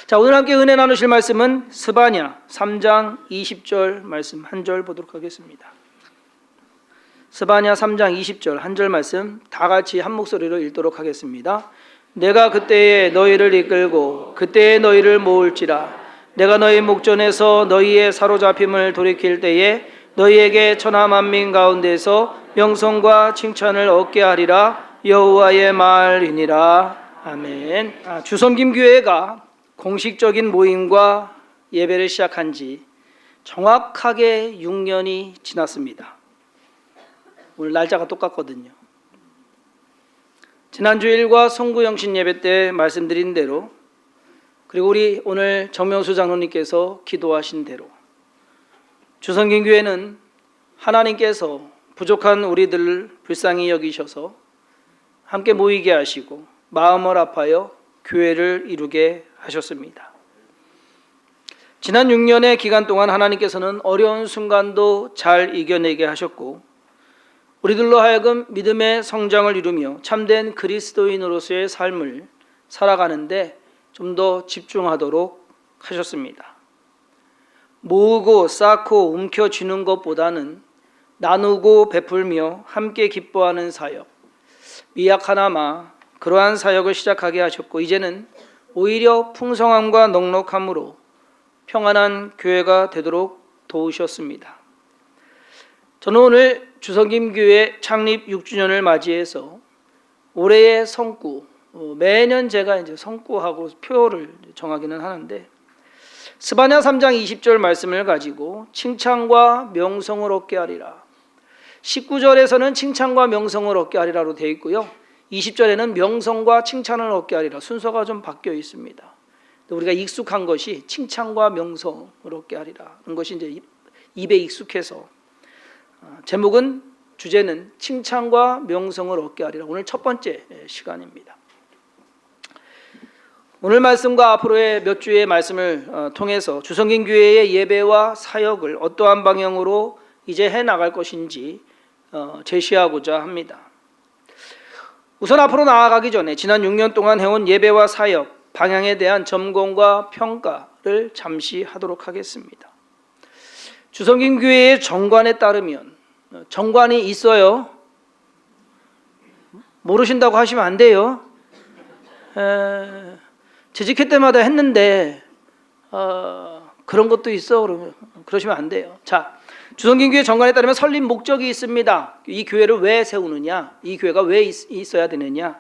자, 오늘 함께 은혜 나누실 말씀은 스바냐 3장 20절 말씀 한 절 보도록 하겠습니다. 스바냐 3장 20절 한 절 말씀 다 같이 한 목소리로 읽도록 하겠습니다. 내가 그때에 너희를 이끌고 그때에 너희를 모을지라. 내가 너희 목전에서 너희의 사로잡힘을 돌이킬 때에 너희에게 천하 만민 가운데서 명성과 칭찬을 얻게 하리라. 여호와의 말이니라. 아멘. 주섬김교회가 공식적인 모임과 예배를 시작한 지 정확하게 6년이 지났습니다. 오늘 날짜가 똑같거든요. 지난 주일과 성구영신 예배 때 말씀드린 대로, 그리고 우리 오늘 정명수 장로님께서 기도하신 대로 주섬김교회는 하나님께서 부족한 우리들을 불쌍히 여기셔서 함께 모이게 하시고 마음을 아파여 교회를 이루게 하셨습니다. 지난 6년의 기간 동안 하나님께서는 어려운 순간도 잘 이겨내게 하셨고 우리들로 하여금 믿음의 성장을 이루며 참된 그리스도인으로서의 삶을 살아가는데 좀 더 집중하도록 하셨습니다. 모으고 쌓고 움켜쥐는 것보다는 나누고 베풀며 함께 기뻐하는 사역, 미약하나마 그러한 사역을 시작하게 하셨고 이제는 오히려 풍성함과 넉넉함으로 평안한 교회가 되도록 도우셨습니다. 저는 오늘 주섬김교회 창립 6주년을 맞이해서 올해의 성구, 매년 제가 이제 성구하고 표를 정하기는 하는데 스바냐 3장 20절 말씀을 가지고 칭찬과 명성을 얻게 하리라. 19절에서는 칭찬과 명성을 얻게 하리라로 되어 있고요. 20절에는 명성과 칭찬을 얻게 하리라. 순서가 좀 바뀌어 있습니다. 우리가 익숙한 것이 칭찬과 명성을 얻게 하리라. 그런 것이 이제 입에 익숙해서 주제는 칭찬과 명성을 얻게 하리라. 오늘 첫 번째 시간입니다. 오늘 말씀과 앞으로의 몇 주의 말씀을 통해서 주섬김교회의 예배와 사역을 어떠한 방향으로 이제 해나갈 것인지 제시하고자 합니다. 우선 앞으로 나아가기 전에 지난 6년 동안 해온 예배와 사역 방향에 대한 점검과 평가를 잠시 하도록 하겠습니다. 주섬김교회의 정관에 따르면, 정관이 있어요. 모르신다고 하시면 안 돼요. 재직회 때마다 했는데 그런 것도 있어 그러시면 안 돼요. 자, 주섬김교회 정관에 따르면 설립 목적이 있습니다. 이 교회를 왜 세우느냐, 이 교회가 왜 있어야 되느냐.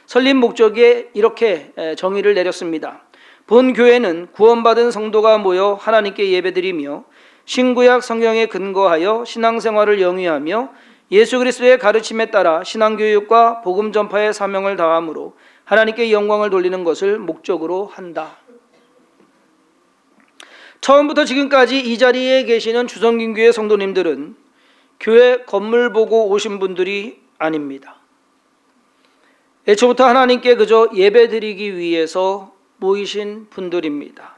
설립 목적에 이렇게 정의를 내렸습니다. 본 교회는 구원받은 성도가 모여 하나님께 예배드리며 신구약 성경에 근거하여 신앙생활을 영위하며 예수 그리스도의 가르침에 따라 신앙교육과 복음 전파의 사명을 다함으로 하나님께 영광을 돌리는 것을 목적으로 한다. 처음부터 지금까지 이 자리에 계시는 주섬김교회 성도님들은 교회 건물 보고 오신 분들이 아닙니다. 애초부터 하나님께 그저 예배드리기 위해서 모이신 분들입니다.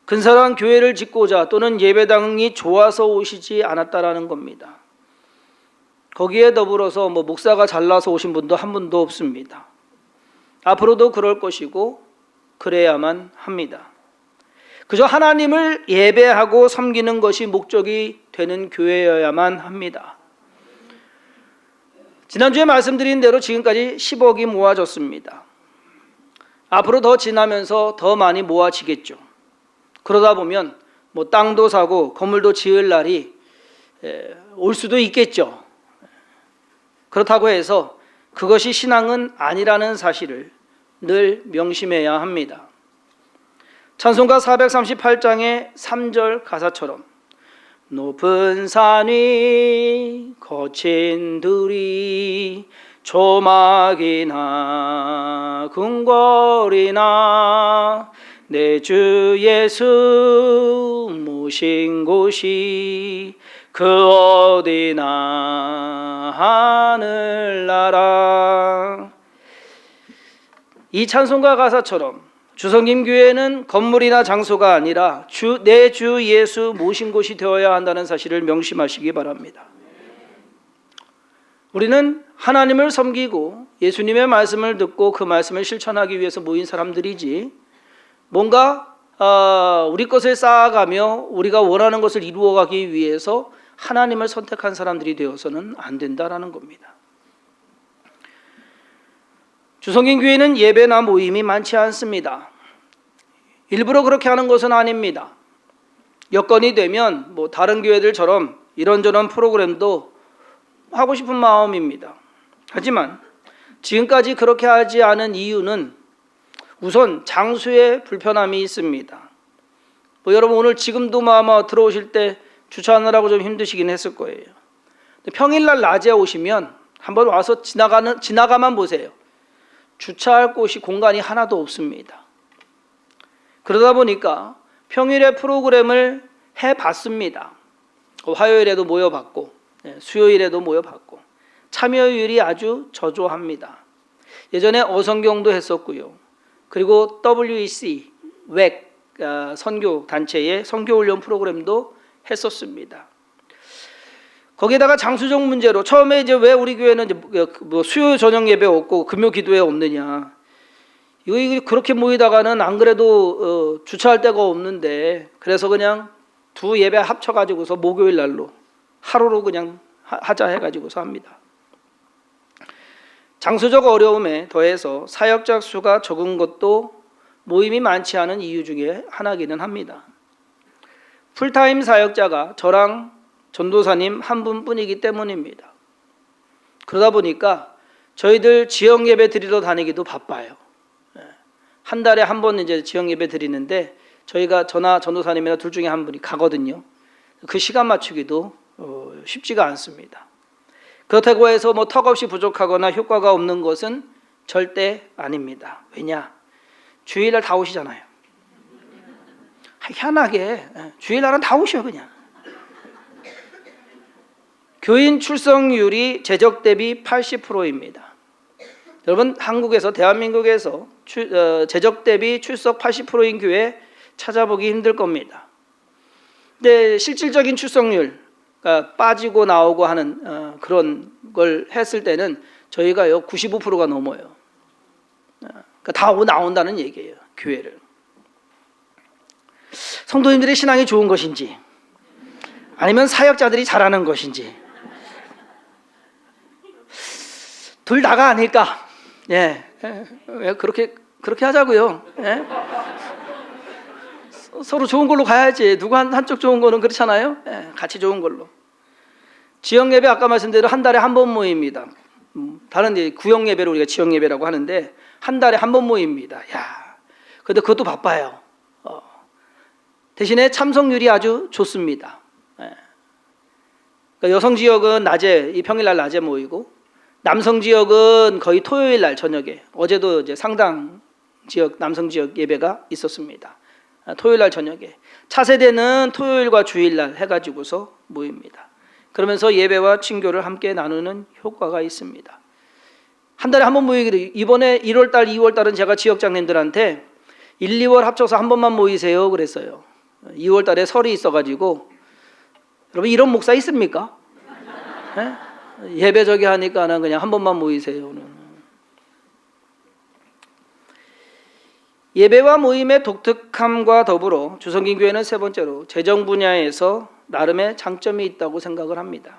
근사한 교회를 짓고자 또는 예배당이 좋아서 오시지 않았다라는 겁니다. 거기에 더불어서 목사가 잘나서 오신 분도 한 분도 없습니다. 앞으로도 그럴 것이고 그래야만 합니다. 그저 하나님을 예배하고 섬기는 것이 목적이 되는 교회여야만 합니다. 지난주에 말씀드린 대로 지금까지 10억이 모아졌습니다. 앞으로 더 지나면서 더 많이 모아지겠죠. 그러다 보면 땅도 사고 건물도 지을 날이 올 수도 있겠죠. 그렇다고 해서 그것이 신앙은 아니라는 사실을 늘 명심해야 합니다. 찬송가 438장의 3절 가사처럼 높은 산이 거친 들이 조막이나 궁궐이나 내 주 예수 모신 곳이 그 어디나 하늘나라. 이 찬송가 가사처럼 주섬김교회는 건물이나 장소가 아니라 내 주 예수 모신 곳이 되어야 한다는 사실을 명심하시기 바랍니다. 우리는 하나님을 섬기고 예수님의 말씀을 듣고 그 말씀을 실천하기 위해서 모인 사람들이지 뭔가 우리 것을 쌓아가며 우리가 원하는 것을 이루어가기 위해서 하나님을 선택한 사람들이 되어서는 안 된다라는 겁니다. 주성인교회는 예배나 모임이 많지 않습니다. 일부러 그렇게 하는 것은 아닙니다. 여건이 되면 뭐 다른 교회들처럼 이런저런 프로그램도 하고 싶은 마음입니다. 하지만 지금까지 그렇게 하지 않은 이유는 우선 장소에 불편함이 있습니다. 뭐 여러분 오늘 지금도 아마 들어오실 때 주차하느라고 좀 힘드시긴 했을 거예요. 평일날 낮에 오시면 한번 와서 지나가만 보세요. 주차할 곳이 공간이 하나도 없습니다. 그러다 보니까 평일에 프로그램을 해봤습니다. 화요일에도 모여봤고 수요일에도 모여봤고 참여율이 아주 저조합니다. 예전에 어성경도 했었고요. 그리고 WEC, WEC 선교 단체의 선교훈련 프로그램도 했었습니다. 거기에다가 장수적 문제로 처음에 이제 왜 우리 교회는 이제 뭐 수요 저녁 예배 없고 금요 기도회 없느냐. 이거 그렇게 모이다가는 안 그래도 주차할 데가 없는데 그래서 그냥 두 예배 합쳐가지고서 목요일 날로 하루로 그냥 하자 해가지고서 합니다. 장소적 어려움에 더해서 사역자 수가 적은 것도 모임이 많지 않은 이유 중에 하나기는 합니다. 풀타임 사역자가 저랑 전도사님 한 분뿐이기 때문입니다. 그러다 보니까 저희들 지역 예배 드리러 다니기도 바빠요. 한 달에 한 번 이제 지역 예배 드리는데 저희가 저나 전도사님이나 둘 중에 한 분이 가거든요. 그 시간 맞추기도 쉽지가 않습니다. 그렇다고 해서 뭐 턱없이 부족하거나 효과가 없는 것은 절대 아닙니다. 왜냐? 주일날 다 오시잖아요. 희한하게 주일날은 다 오셔 그냥. 교인 출석률이 재적 대비 80%입니다. 여러분 한국에서 대한민국에서 재적 대비 출석 80%인 교회 찾아보기 힘들 겁니다. 근데 실질적인 출석률 빠지고 나오고 하는 그런 걸 했을 때는 저희가요 95%가 넘어요. 그러니까 다 나온다는 얘기예요. 교회를. 성도님들의 신앙이 좋은 것인지 아니면 사역자들이 잘하는 것인지 둘 다가 아닐까. 예, 그렇게 하자고요. 예? 서로 좋은 걸로 가야지. 누구 한쪽 좋은 거는 그렇잖아요. 예, 같이 좋은 걸로. 지역 예배 아까 말씀대로 한 달에 한 번 모입니다. 다른 구역 예배를 우리가 지역 예배라고 하는데 한 달에 한 번 모입니다. 야, 근데 그것도 바빠요. 대신에 참석률이 아주 좋습니다. 예. 그러니까 여성 지역은 낮에 평일날 낮에 모이고 남성 지역은 거의 토요일 날 저녁에 어제도 이제 상당 지역 남성 지역 예배가 있었습니다. 토요일 날 저녁에 차세대는 토요일과 주일날 해가지고서 모입니다. 그러면서 예배와 친교를 함께 나누는 효과가 있습니다. 한 달에 한 번 모이기도 이번에 1월달, 2월달은 제가 지역장님들한테 1, 2월 합쳐서 한 번만 모이세요 그랬어요. 2월달에 설이 있어가지고 여러분 이런 목사 있습니까? 네? 예배 저기 하니까는 그냥 한 번만 모이세요. 예배와 모임의 독특함과 더불어 주성긴교회는 세 번째로 재정 분야에서 나름의 장점이 있다고 생각을 합니다.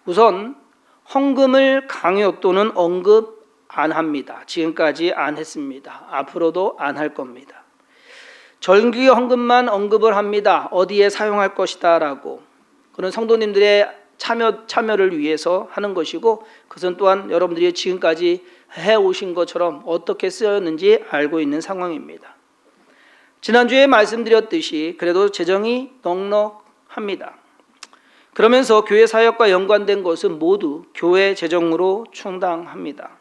우선 헌금을 강요 또는 언급 안 합니다. 지금까지 안 했습니다. 앞으로도 안 할 겁니다. 정기 헌금만 언급을 합니다. 어디에 사용할 것이다 라고. 그런 성도님들의 참여를 위해서 하는 것이고 그것은 또한 여러분들이 지금까지 해오신 것처럼 어떻게 쓰였는지 알고 있는 상황입니다. 지난주에 말씀드렸듯이 그래도 재정이 넉넉합니다. 그러면서 교회 사역과 연관된 것은 모두 교회 재정으로 충당합니다.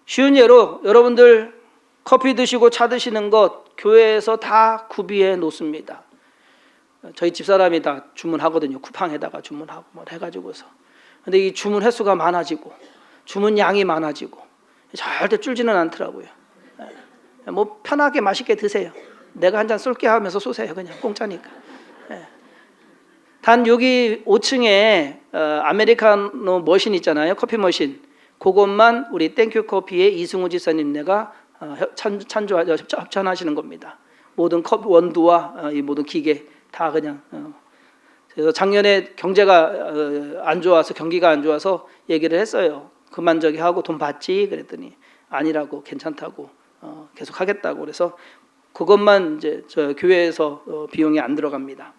쉬운 예로 여러분들 커피 드시고 차 드시는 것 교회에서 다 구비해 놓습니다. 저희 집사람이 다 주문하거든요. 쿠팡에다가 주문하고 뭐 해가지고서. 근데 이 주문 횟수가 많아지고 주문 양이 많아지고 절대 줄지는 않더라고요. 뭐 편하게 맛있게 드세요. 내가 한 잔 쏠게 하면서 쏘세요. 그냥 공짜니까. 단 여기 5층에 아메리카노 머신 있잖아요. 커피 머신. 그것만 우리 땡큐 커피의 이승우 지사님네가 협찬하시는 겁니다. 모든 컵 원두와 이 모든 기계 다 그냥. 그래서 작년에 경제가 안 좋아서 경기가 안 좋아서 얘기를 했어요. 그만 저기 하고 돈 받지 그랬더니 아니라고 괜찮다고 계속 하겠다고 그래서 그것만 이제 저 교회에서 비용이 안 들어갑니다.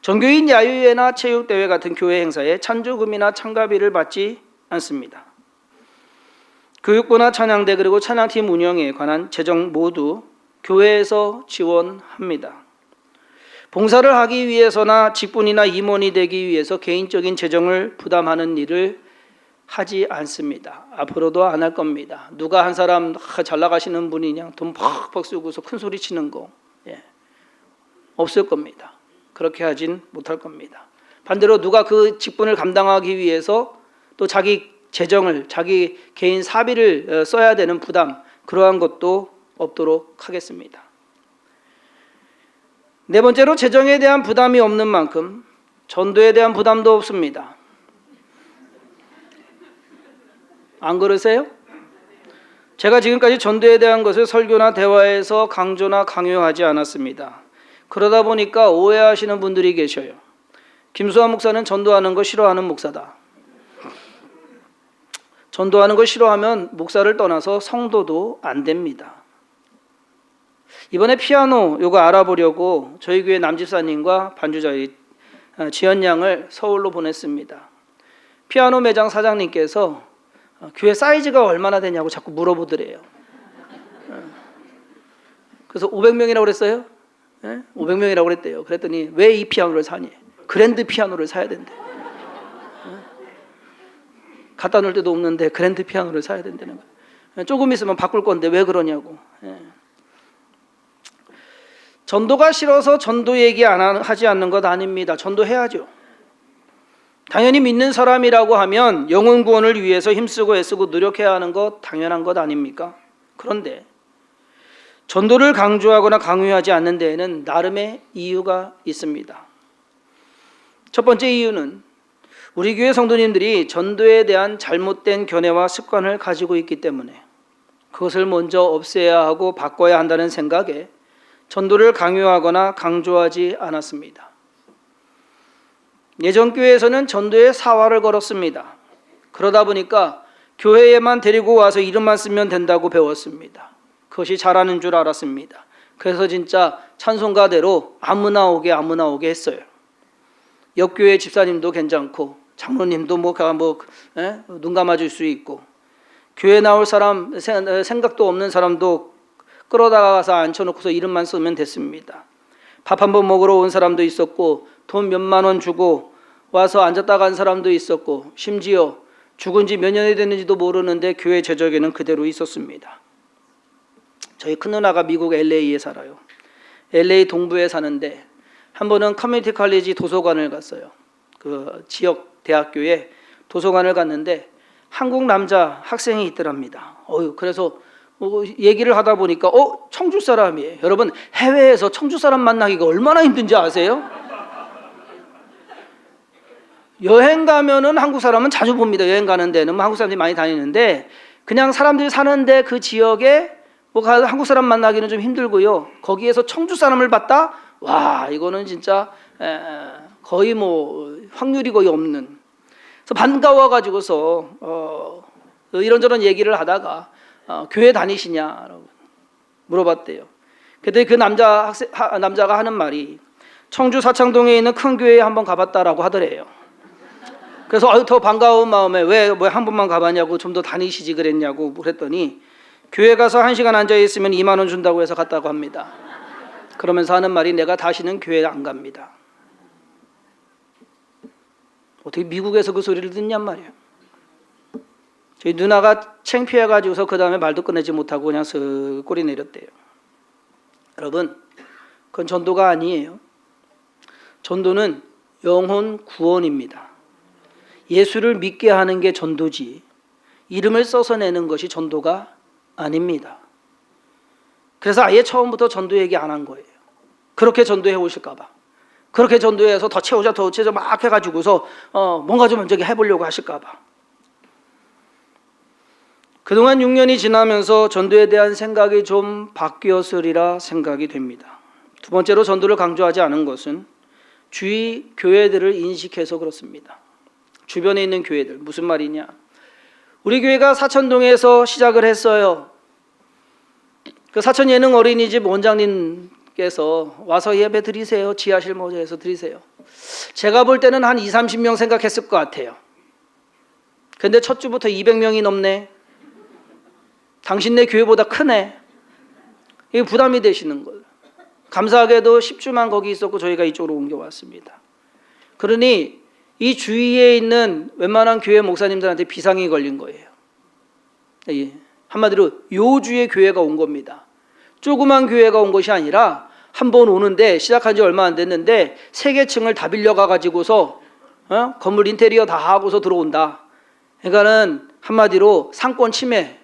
종교인 야유회나 체육대회 같은 교회 행사에 찬조금이나 참가비를 받지 않습니다. 교육부나 찬양대 그리고 찬양팀 운영에 관한 재정 모두 교회에서 지원합니다. 봉사를 하기 위해서나 직분이나 임원이 되기 위해서 개인적인 재정을 부담하는 일을 하지 않습니다. 앞으로도 안 할 겁니다. 누가 한 사람 잘 나가시는 분이 그냥 돈 팍팍 쓰고서 큰 소리 치는 거 없을 겁니다. 그렇게 하진 못할 겁니다. 반대로 누가 그 직분을 감당하기 위해서 또 자기 재정을 자기 개인 사비를 써야 되는 부담 그러한 것도 없도록 하겠습니다. 네 번째로 재정에 대한 부담이 없는 만큼 전도에 대한 부담도 없습니다. 안 그러세요? 제가 지금까지 전도에 대한 것을 설교나 대화에서 강조나 강요하지 않았습니다. 그러다 보니까 오해하시는 분들이 계셔요. 김수환 목사는 전도하는 거 싫어하는 목사다. 전도하는 거 싫어하면 목사를 떠나서 성도도 안 됩니다. 이번에 피아노 요거 알아보려고 저희 교회 남집사님과 반주자 지연 양을 서울로 보냈습니다. 피아노 매장 사장님께서 교회 사이즈가 얼마나 되냐고 자꾸 물어보더래요. 그래서 500명이라고 그랬어요. 500명이라고 그랬대요. 그랬더니 왜 이 피아노를 사니? 그랜드 피아노를 사야 된대. 갖다 놓을 데도 없는데 그랜드 피아노를 사야 된다는 거예요. 조금 있으면 바꿀 건데 왜 그러냐고. 전도가 싫어서 전도 얘기 하지 않는 것 아닙니다. 전도해야죠. 당연히 믿는 사람이라고 하면 영혼 구원을 위해서 힘쓰고 애쓰고 노력해야 하는 것 당연한 것 아닙니까? 그런데 전도를 강조하거나 강요하지 않는 데에는 나름의 이유가 있습니다. 첫 번째 이유는 우리 교회 성도님들이 전도에 대한 잘못된 견해와 습관을 가지고 있기 때문에 그것을 먼저 없애야 하고 바꿔야 한다는 생각에 전도를 강요하거나 강조하지 않았습니다. 예전 교회에서는 전도에 사활을 걸었습니다. 그러다 보니까 교회에만 데리고 와서 이름만 쓰면 된다고 배웠습니다. 그것이 잘하는 줄 알았습니다. 그래서 진짜 찬송가대로 아무나 오게 했어요. 옆교회 집사님도 괜찮고 장로님도 눈 감아줄 수 있고 교회 나올 사람 생각도 없는 사람도 끌어다가 가서 앉혀놓고서 이름만 쓰면 됐습니다. 밥 한 번 먹으러 온 사람도 있었고 돈 몇만 원 주고 와서 앉았다 간 사람도 있었고 심지어 죽은 지 몇 년이 됐는지도 모르는데 교회 제적에는 그대로 있었습니다. 저희 큰누나가 미국 LA에 살아요. LA 동부에 사는데 한 번은 커뮤니티 칼리지 도서관을 갔어요. 그 지역 대학교에 도서관을 갔는데 한국 남자 학생이 있더랍니다. 그래서 얘기를 하다 보니까 청주 사람이에요. 여러분 해외에서 청주 사람 만나기가 얼마나 힘든지 아세요? 여행 가면은 한국 사람은 자주 봅니다. 여행 가는 데는 한국 사람들이 많이 다니는데 그냥 사람들이 사는데 그 지역에 한국 사람 만나기는 좀 힘들고요. 거기에서 청주 사람을 봤다? 와 이거는 진짜 거의 확률이 거의 없는. 그래서 반가워가지고서 이런저런 얘기를 하다가 교회 다니시냐라고 물어봤대요. 그때 그 남자가 하는 말이 청주 사창동에 있는 큰 교회에 한번 가봤다라고 하더래요. 그래서 더 반가운 마음에 왜 한 번만 가봤냐고 좀 더 다니시지 그랬냐고 그랬더니 교회 가서 1시간 앉아있으면 2만 원 준다고 해서 갔다고 합니다. 그러면서 하는 말이 내가 다시는 교회 안 갑니다. 어떻게 미국에서 그 소리를 듣냔 말이에요. 저희 누나가 창피해가지고서 그 다음에 말도 꺼내지 못하고 그냥 쓱 꼬리 내렸대요. 여러분 그건 전도가 아니에요. 전도는 영혼 구원입니다. 예수를 믿게 하는 게 전도지 이름을 써서 내는 것이 전도가 아닙니다. 그래서 아예 처음부터 전도 얘기 안 한 거예요. 그렇게 전도해 오실까 봐. 그렇게 전도해서 더 채우자 막 해가지고서 뭔가 좀 저기 해보려고 하실까 봐. 그동안 6년이 지나면서 전도에 대한 생각이 좀 바뀌었으리라 생각이 됩니다. 두 번째로 전도를 강조하지 않은 것은 주위 교회들을 인식해서 그렇습니다. 주변에 있는 교회들, 무슨 말이냐? 우리 교회가 사천동에서 시작을 했어요. 그 사천 예능 어린이집 원장님께서 와서 예배 드리세요. 지하실 모자에서 드리세요. 제가 볼 때는 한 20, 30명 생각했을 것 같아요. 근데 첫 주부터 200명이 넘네. 당신네 교회보다 크네. 이게 부담이 되시는 거예요. 감사하게도 10주만 거기 있었고 저희가 이쪽으로 옮겨왔습니다. 그러니 이 주위에 있는 웬만한 교회 목사님들한테 비상이 걸린 거예요. 예. 한마디로 요주의 교회가 온 겁니다. 조그만 교회가 온 것이 아니라 한 번 오는데 시작한 지 얼마 안 됐는데 3개층을 다 빌려가 가지고서 건물 인테리어 다 하고서 들어온다. 그러니까는 한마디로 상권 침해가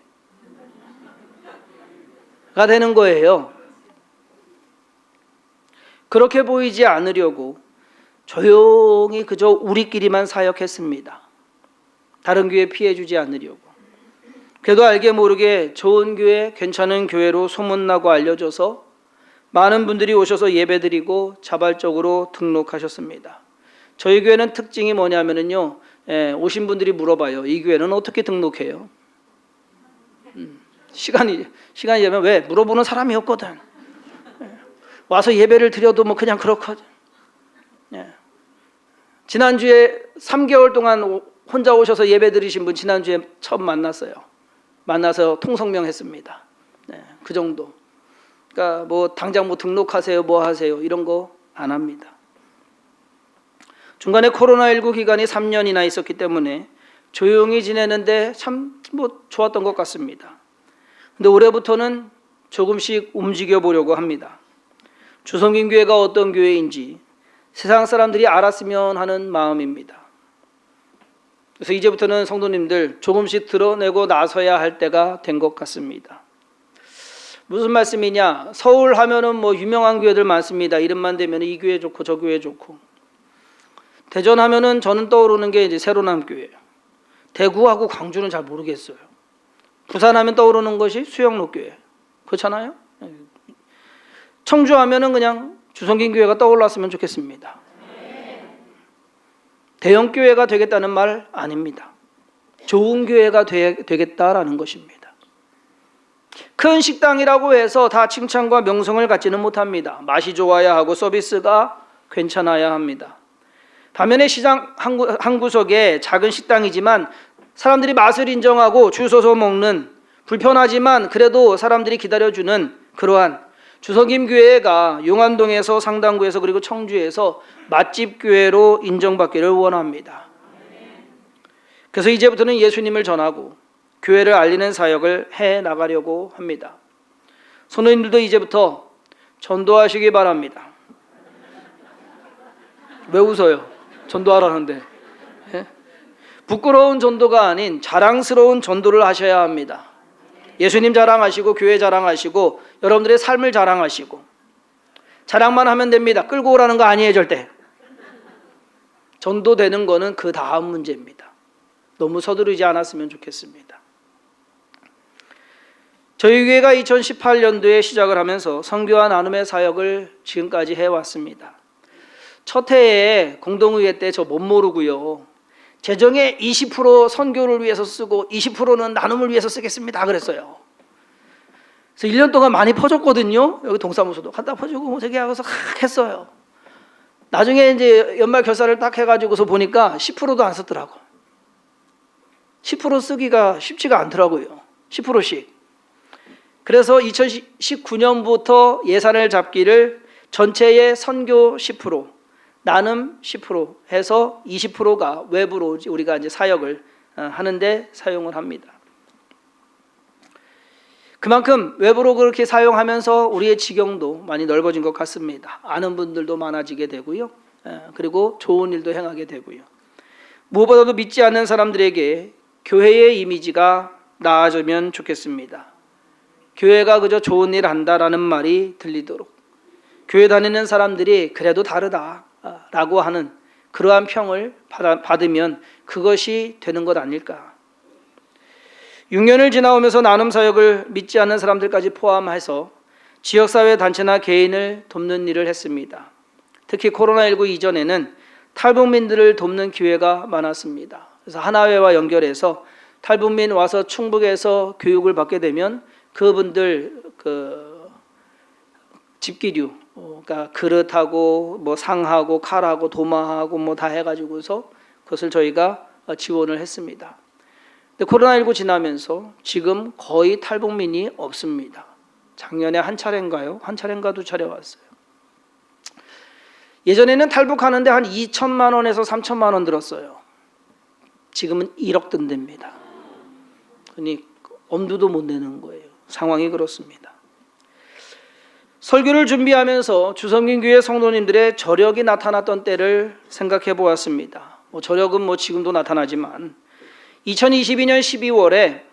되는 거예요. 그렇게 보이지 않으려고 조용히 그저 우리끼리만 사역했습니다. 다른 교회 피해주지 않으려고. 그래도 알게 모르게 좋은 교회, 괜찮은 교회로 소문나고 알려져서 많은 분들이 오셔서 예배드리고 자발적으로 등록하셨습니다. 저희 교회는 특징이 뭐냐면요, 오신 분들이 물어봐요. 이 교회는 어떻게 등록해요? 시간이 되면 왜? 물어보는 사람이 없거든. 와서 예배를 드려도 뭐 그냥 그렇거든. 지난주에 3개월 동안 혼자 오셔서 예배 드리신 분 지난주에 처음 만났어요. 만나서 통성명 했습니다. 그 정도. 그러니까 뭐 당장 뭐 등록하세요, 뭐 하세요 이런 거 안 합니다. 중간에 코로나19 기간이 3년이나 있었기 때문에 조용히 지내는데 참 뭐 좋았던 것 같습니다. 근데 올해부터는 조금씩 움직여 보려고 합니다. 주성김교회가 어떤 교회인지 세상 사람들이 알았으면 하는 마음입니다. 그래서 이제부터는 성도님들 조금씩 드러내고 나서야 할 때가 된 것 같습니다. 무슨 말씀이냐? 서울 하면은 뭐 유명한 교회들 많습니다. 이름만 대면 이 교회 좋고 저 교회 좋고. 대전 하면은 저는 떠오르는 게 이제 새로남 교회예요. 대구하고 광주는 잘 모르겠어요. 부산 하면 떠오르는 것이 수영로 교회. 그렇잖아요? 청주 하면은 그냥 주성긴 교회가 떠올랐으면 좋겠습니다. 대형 교회가 되겠다는 말 아닙니다. 좋은 교회가 되겠다라는 것입니다. 큰 식당이라고 해서 다 칭찬과 명성을 갖지는 못합니다. 맛이 좋아야 하고 서비스가 괜찮아야 합니다. 반면에 시장 한 구석에 작은 식당이지만 사람들이 맛을 인정하고 줄 서서 먹는, 불편하지만 그래도 사람들이 기다려주는 그러한 주성김 교회가 용안동에서 상당구에서 그리고 청주에서 맛집 교회로 인정받기를 원합니다. 그래서 이제부터는 예수님을 전하고 교회를 알리는 사역을 해 나가려고 합니다. 성도님들도 이제부터 전도하시기 바랍니다. 왜 웃어요? 전도하라는데. 부끄러운 전도가 아닌 자랑스러운 전도를 하셔야 합니다. 예수님 자랑하시고 교회 자랑하시고 여러분들의 삶을 자랑하시고 자랑만 하면 됩니다. 끌고 오라는 거 아니에요, 절대. 전도되는 거는 그 다음 문제입니다. 너무 서두르지 않았으면 좋겠습니다. 저희 교회가 2018년도에 시작을 하면서 선교와 나눔의 사역을 지금까지 해왔습니다. 첫 해에 공동의회 때 저 못 모르고요. 재정의 20% 선교를 위해서 쓰고 20%는 나눔을 위해서 쓰겠습니다 그랬어요. 그래서 1년 동안 많이 퍼줬거든요. 여기 동사무소도 갖다 퍼주고 뭐 저기 하고서 했어요. 나중에 이제 연말 결산을 딱 해가지고서 보니까 10%도 안 썼더라고. 10% 쓰기가 쉽지가 않더라고요. 10%씩. 그래서 2019년부터 예산을 잡기를 전체의 선교 10%, 나눔 10% 해서 20%가 외부로 우리가 이제 사역을 하는데 사용을 합니다. 그만큼 외부로 그렇게 사용하면서 우리의 지경도 많이 넓어진 것 같습니다. 아는 분들도 많아지게 되고요. 그리고 좋은 일도 행하게 되고요. 무엇보다도 믿지 않는 사람들에게 교회의 이미지가 나아지면 좋겠습니다. 교회가 그저 좋은 일 한다라는 말이 들리도록 교회 다니는 사람들이 그래도 다르다라고 하는 그러한 평을 받으면 그것이 되는 것 아닐까. 6년을 지나오면서 나눔 사역을 믿지 않는 사람들까지 포함해서 지역사회 단체나 개인을 돕는 일을 했습니다. 특히 코로나19 이전에는 탈북민들을 돕는 기회가 많았습니다. 그래서 하나회와 연결해서 탈북민 와서 충북에서 교육을 받게 되면 그분들 집기류, 그러니까 그릇하고 뭐 상하고 칼하고 도마하고 뭐 다 해가지고서 그것을 저희가 지원을 했습니다. 근데 코로나19 지나면서 지금 거의 탈북민이 없습니다. 작년에 한 차례인가요? 한 차례인가 두 차례 왔어요. 예전에는 탈북하는데 한 2천만 원에서 3천만 원 들었어요. 지금은 1억 든답니다. 그러니 엄두도 못 내는 거예요. 상황이 그렇습니다. 설교를 준비하면서 주성긴 교회 성도님들의 저력이 나타났던 때를 생각해 보았습니다. 저력은 지금도 나타나지만 2022년 12월에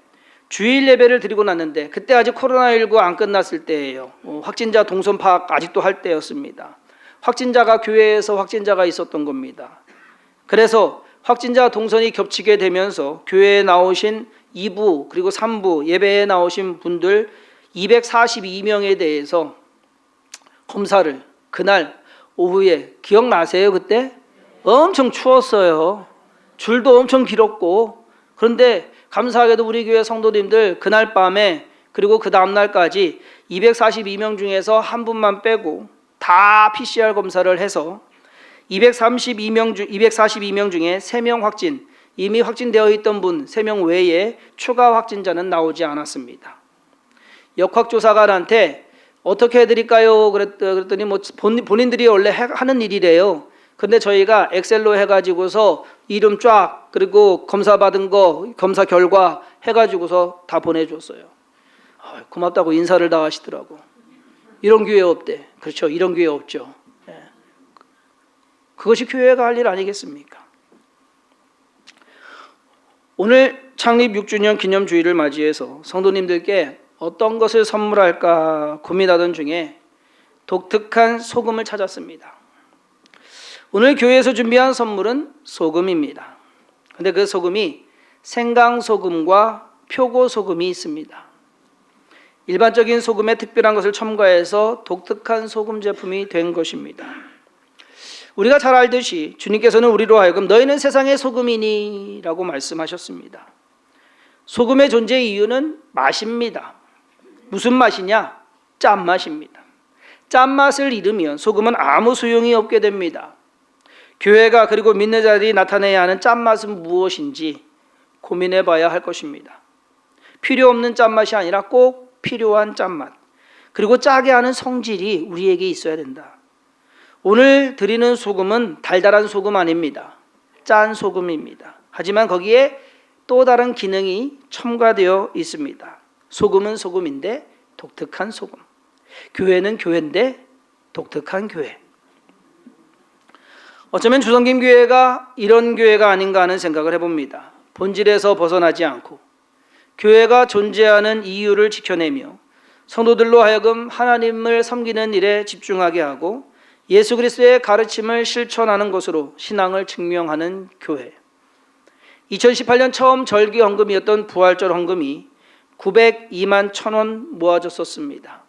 주일 예배를 드리고 났는데 그때 아직 코로나19 안 끝났을 때예요. 확진자 동선 파악 아직도 할 때였습니다. 확진자가 교회에서 확진자가 있었던 겁니다. 그래서 확진자 동선이 겹치게 되면서 교회에 나오신 2부 그리고 3부 예배에 나오신 분들 242명에 대해서 검사를 그날 오후에 기억나세요? 그때 엄청 추웠어요. 줄도 엄청 길었고 그런데 감사하게도 우리 교회 성도님들 그날 밤에 그리고 그 다음날까지 242명 중에서 한 분만 빼고 다 PCR 검사를 해서 242명 중에 3명 확진, 이미 확진되어 있던 분 3명 외에 추가 확진자는 나오지 않았습니다. 역학조사관한테 어떻게 해드릴까요? 그랬더니 본인들이 원래 하는 일이래요. 근데 저희가 엑셀로 해가지고서 이름 쫙 그리고 검사 받은 거 검사 결과 해가지고서 다 보내줬어요. 고맙다고 인사를 다 하시더라고. 이런 교회 없대. 그렇죠. 이런 교회 없죠. 그것이 교회가 할 일 아니겠습니까? 오늘 창립 6주년 기념주일을 맞이해서 성도님들께 어떤 것을 선물할까 고민하던 중에 독특한 소금을 찾았습니다. 오늘 교회에서 준비한 선물은 소금입니다. 근데 그 소금이 생강소금과 표고소금이 있습니다. 일반적인 소금에 특별한 것을 첨가해서 독특한 소금 제품이 된 것입니다. 우리가 잘 알듯이 주님께서는 우리로 하여금 너희는 세상의 소금이니 라고 말씀하셨습니다. 소금의 존재 이유는 맛입니다. 무슨 맛이냐? 짠맛입니다. 짠맛을 잃으면 소금은 아무 소용이 없게 됩니다. 교회가 그리고 믿는 자들이 나타내야 하는 짠맛은 무엇인지 고민해 봐야 할 것입니다. 필요 없는 짠맛이 아니라 꼭 필요한 짠맛, 그리고 짜게 하는 성질이 우리에게 있어야 된다. 오늘 드리는 소금은 달달한 소금 아닙니다. 짠 소금입니다. 하지만 거기에 또 다른 기능이 첨가되어 있습니다. 소금은 소금인데 독특한 소금. 교회는 교회인데 독특한 교회. 어쩌면 주성김 교회가 이런 교회가 아닌가 하는 생각을 해봅니다. 본질에서 벗어나지 않고 교회가 존재하는 이유를 지켜내며 성도들로 하여금 하나님을 섬기는 일에 집중하게 하고 예수 그리스도의 가르침을 실천하는 것으로 신앙을 증명하는 교회. 2018년 처음 절기 헌금이었던 부활절 헌금이 902만 1,000원 모아졌었습니다.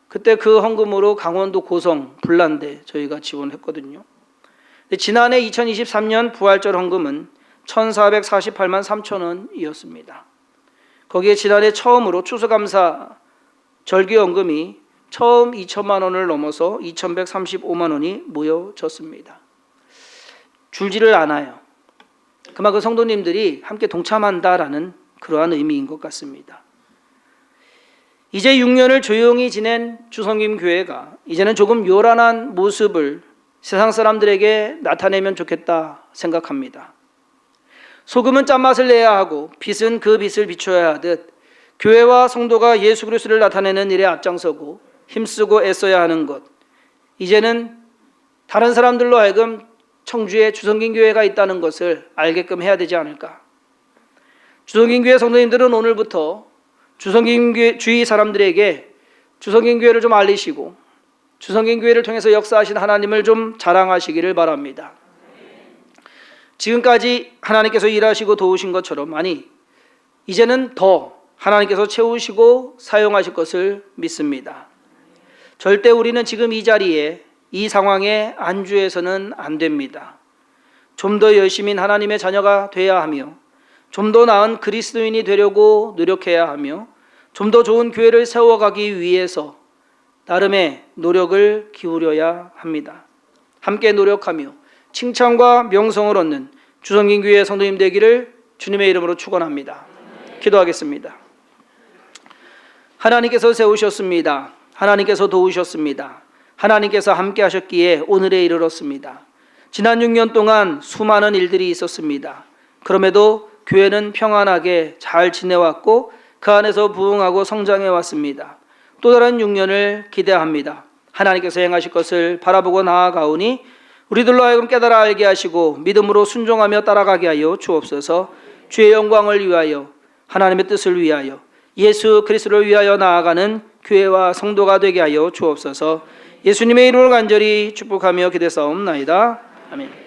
그때 그 헌금으로 강원도 고성 불난데 저희가 지원했거든요. 지난해 2023년 부활절 헌금은 1,448만 3,000원이었습니다. 거기에 지난해 처음으로 추수감사 절기 헌금이 처음 2천만 원을 넘어서 2,135만 원이 모여졌습니다. 줄지를 않아요. 그만큼 성도님들이 함께 동참한다라는 그러한 의미인 것 같습니다. 이제 6년을 조용히 지낸 주성김 교회가 이제는 조금 요란한 모습을 세상 사람들에게 나타내면 좋겠다 생각합니다. 소금은 짠맛을 내야 하고 빛은 그 빛을 비춰야 하듯 교회와 성도가 예수 그리스도를 나타내는 일에 앞장서고 힘쓰고 애써야 하는 것, 이제는 다른 사람들로 하여금 청주에 주성김 교회가 있다는 것을 알게끔 해야 되지 않을까. 주성김 교회 성도님들은 오늘부터 주성김 교회 주위 사람들에게 주성김 교회를 좀 알리시고 주성김 교회를 통해서 역사하신 하나님을 좀 자랑하시기를 이제는 더 하나님께서 채우시고 사용하실 것을 믿습니다. 절대 우리는 지금 이 자리에 이 상황에 안주해서는 안 됩니다. 좀 더 열심히 하나님의 자녀가 되어야 하며 좀 더 나은 그리스도인이 되려고 노력해야 하며 좀 더 좋은 교회를 세워가기 위해서 나름의 노력을 기울여야 합니다. 함께 노력하며 칭찬과 명성을 얻는 주성긴교회 성도님 되기를 주님의 이름으로 축원합니다. 기도하겠습니다. 하나님께서 세우셨습니다. 하나님께서 도우셨습니다. 하나님께서 함께 하셨기에 오늘에 이르렀습니다. 지난 6년 동안 수많은 일들이 있었습니다. 그럼에도 교회는 평안하게 잘 지내왔고 그 안에서 부흥하고 성장해 왔습니다. 또 다른 6년을 기대합니다. 하나님께서 행하실 것을 바라보고 나아가오니 우리들로 하여금 깨달아 알게 하시고 믿음으로 순종하며 따라가게 하여 주옵소서. 주의 영광을 위하여 하나님의 뜻을 위하여 예수 그리스도를 위하여 나아가는 교회와 성도가 되게 하여 주옵소서. 예수님의 이름으로 간절히 축복하며 기도사옵나이다. 아멘.